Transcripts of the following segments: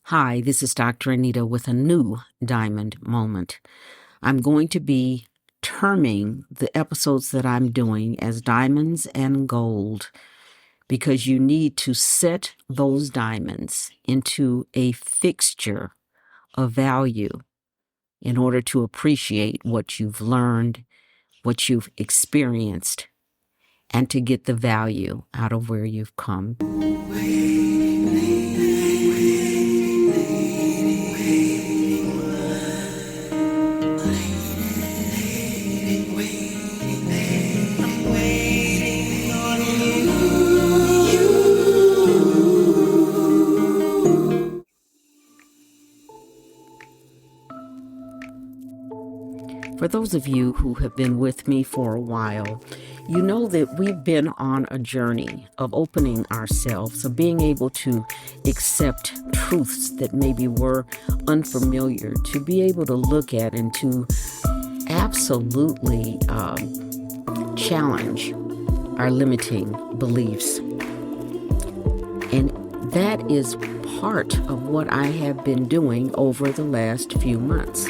Hi, this is Dr. Anita with a new diamond moment. I'm going to be terming the episodes that I'm doing as diamonds and gold because you need to set those diamonds into a fixture of value in order to appreciate what you've learned, what you've experienced, and to get the value out of where you've come. For those of you who have been with me for a while, you know that we've been on a journey of opening ourselves, of being able to accept truths that maybe were unfamiliar, to be able to look at and to absolutely challenge our limiting beliefs. And that is part of what I have been doing over the last few months.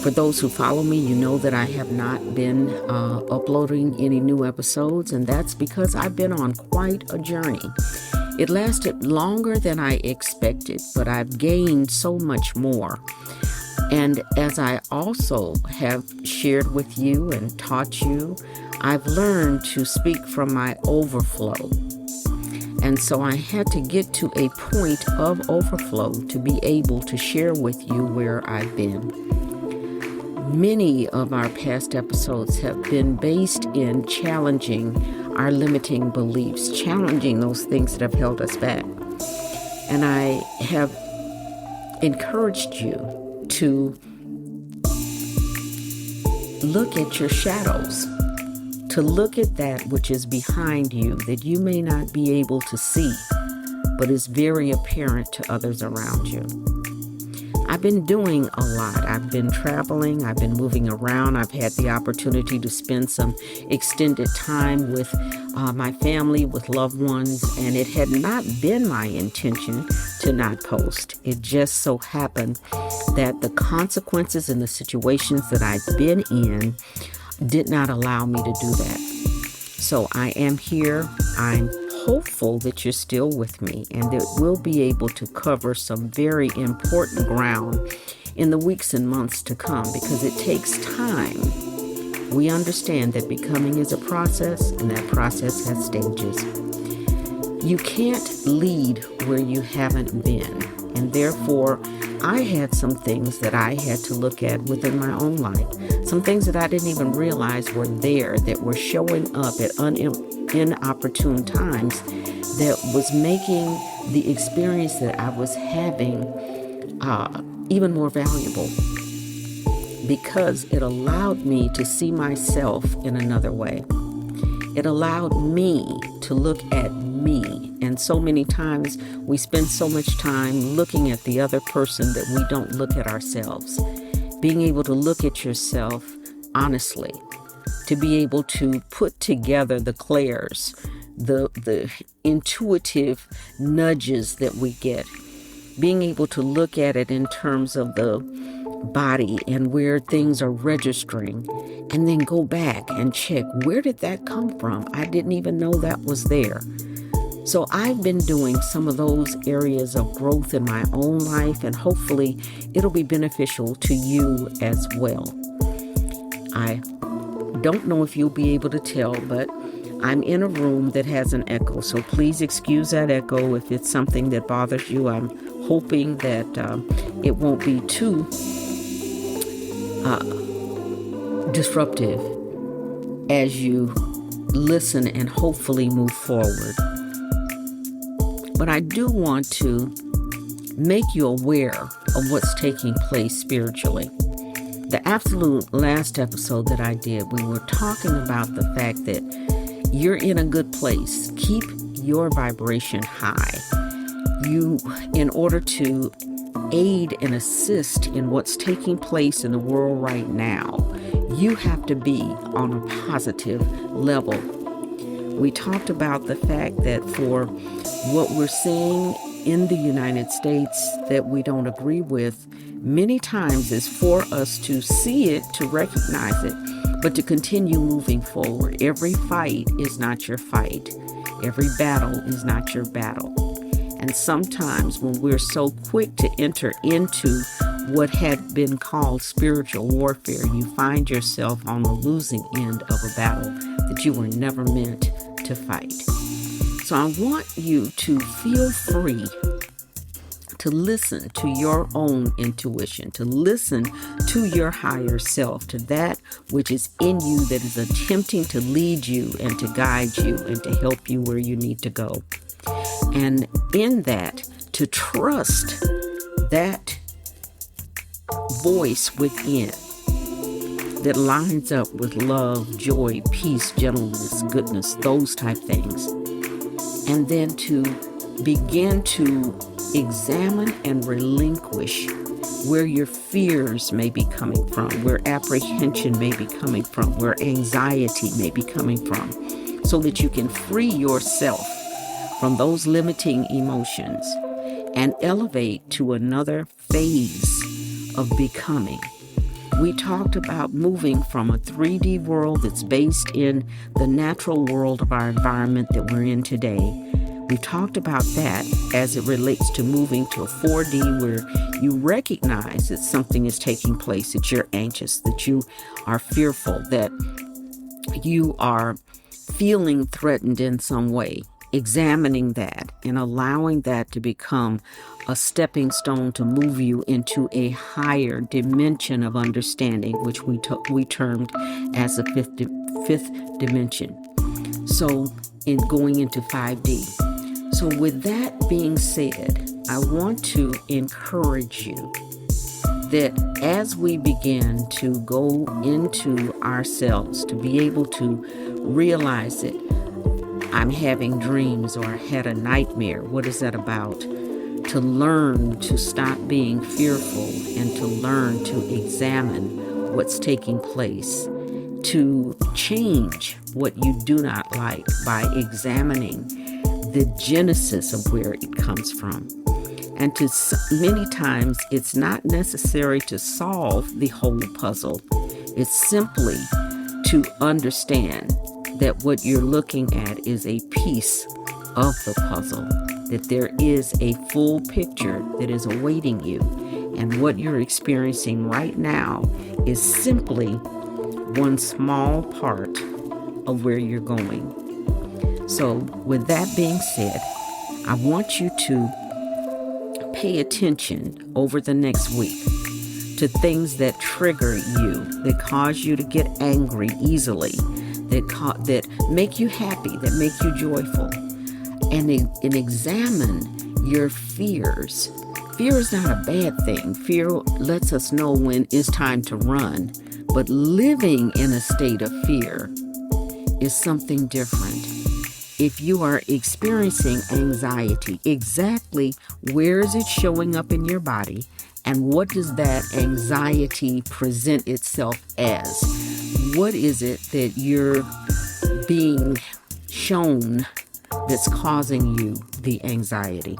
For those who follow me, you know that I have not been uploading any new episodes, and that's because I've been on quite a journey. It lasted longer than I expected, but I've gained so much more. And as I also have shared with you and taught you, I've learned to speak from my overflow. And so I had to get to a point of overflow to be able to share with you where I've been. Many of our past episodes have been based in challenging our limiting beliefs, challenging those things that have held us back. And I have encouraged you to look at your shadows, to look at that which is behind you that you may not be able to see, but is very apparent to others around you. I've been doing a lot. I've been traveling. I've been moving around. I've had the opportunity to spend some extended time with my family, with loved ones, and it had not been my intention to not post. It just so happened that the consequences and the situations that I've been in did not allow me to do that. So I am here. I'm hopeful that you're still with me and that we'll be able to cover some very important ground in the weeks and months to come because it takes time. We understand that becoming is a process and that process has stages. You can't lead where you haven't been, and therefore I had some things that I had to look at within my own life, some things that I didn't even realize were there that were showing up at inopportune times that was making the experience that I was having even more valuable because it allowed me to see myself in another way. It allowed me to look at me. And so many times we spend so much time looking at the other person that we don't look at ourselves. Being able to look at yourself honestly, to be able to put together the clairs, the intuitive nudges that we get, being able to look at it in terms of the body and where things are registering, and then go back and check, where did that come from? I didn't even know that was there. So I've been doing some of those areas of growth in my own life, and hopefully it'll be beneficial to you as well. I don't know if you'll be able to tell, but I'm in a room that has an echo, so please excuse that echo if it's something that bothers you. I'm hoping that it won't be too disruptive as you listen and hopefully move forward. But I do want to make you aware of what's taking place spiritually. The absolute last episode that I did, we were talking about the fact that you're in a good place. Keep your vibration high. In order to aid and assist in what's taking place in the world right now, you have to be on a positive level. We talked about the fact that for what we're seeing in the United States that we don't agree with, many times is for us to see it, to recognize it, but to continue moving forward. Every fight is not your fight. Every battle is not your battle. And sometimes when we're so quick to enter into what had been called spiritual warfare, you find yourself on the losing end of a battle that you were never meant to fight. So I want you to feel free to listen to your own intuition, to listen to your higher self, to that which is in you that is attempting to lead you and to guide you and to help you where you need to go. And in that, to trust that voice within that lines up with love, joy, peace, gentleness, goodness, those type things. And then to begin to examine and relinquish where your fears may be coming from, where apprehension may be coming from, where anxiety may be coming from, so that you can free yourself from those limiting emotions and elevate to another phase of becoming. We talked about moving from a 3D world that's based in the natural world of our environment that we're in today. We talked about that as it relates to moving to a 4D where you recognize that something is taking place, that you're anxious, that you are fearful, that you are feeling threatened in some way. Examining that and allowing that to become a stepping stone to move you into a higher dimension of understanding, which we termed as a fifth dimension. So in going into 5D. So with that being said, I want to encourage you that as we begin to go into ourselves, to be able to realize it, I'm having dreams or I had a nightmare. What is that about? To learn to stop being fearful and to learn to examine what's taking place. To change what you do not like by examining the genesis of where it comes from. And to many times, it's not necessary to solve the whole puzzle. It's simply to understand that what you're looking at is a piece of the puzzle, that there is a full picture that is awaiting you. And what you're experiencing right now is simply one small part of where you're going. So with that being said, I want you to pay attention over the next week to things that trigger you, that cause you to get angry easily, that make you happy, that make you joyful, and examine your fears. Fear is not a bad thing. Fear lets us know when it's time to run, but living in a state of fear is something different. If you are experiencing anxiety, exactly where is it showing up in your body, and what does that anxiety present itself as? What is it that you're being shown that's causing you the anxiety?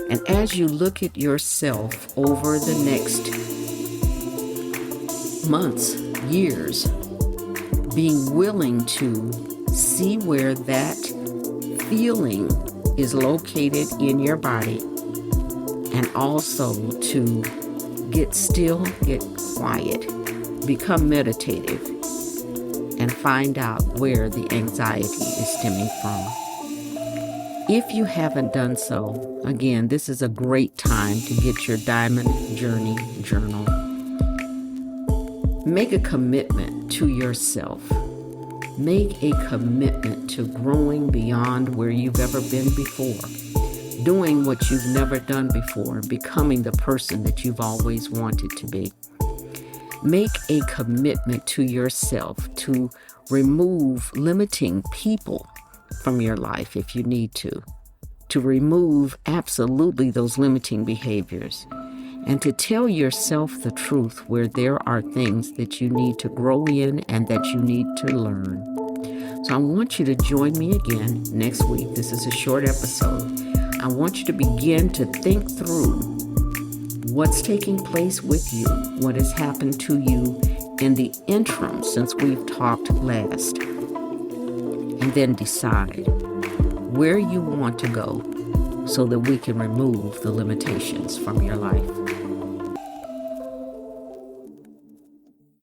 And as you look at yourself over the next months, years, being willing to see where that feeling is located in your body, and also to get still, get quiet, become meditative, and find out where the anxiety is stemming from. If you haven't done so, again, this is a great time to get your Diamond Journey Journal. Make a commitment to yourself. Make a commitment to growing beyond where you've ever been before, doing what you've never done before, and becoming the person that you've always wanted to be. Make a commitment to yourself to remove limiting people from your life if you need to remove absolutely those limiting behaviors, and to tell yourself the truth where there are things that you need to grow in and that you need to learn. So I want you to join me again next week. This is a short episode. I want you to begin to think through what's taking place with you, what has happened to you in the interim since we've talked last, and then decide where you want to go so that we can remove the limitations from your life.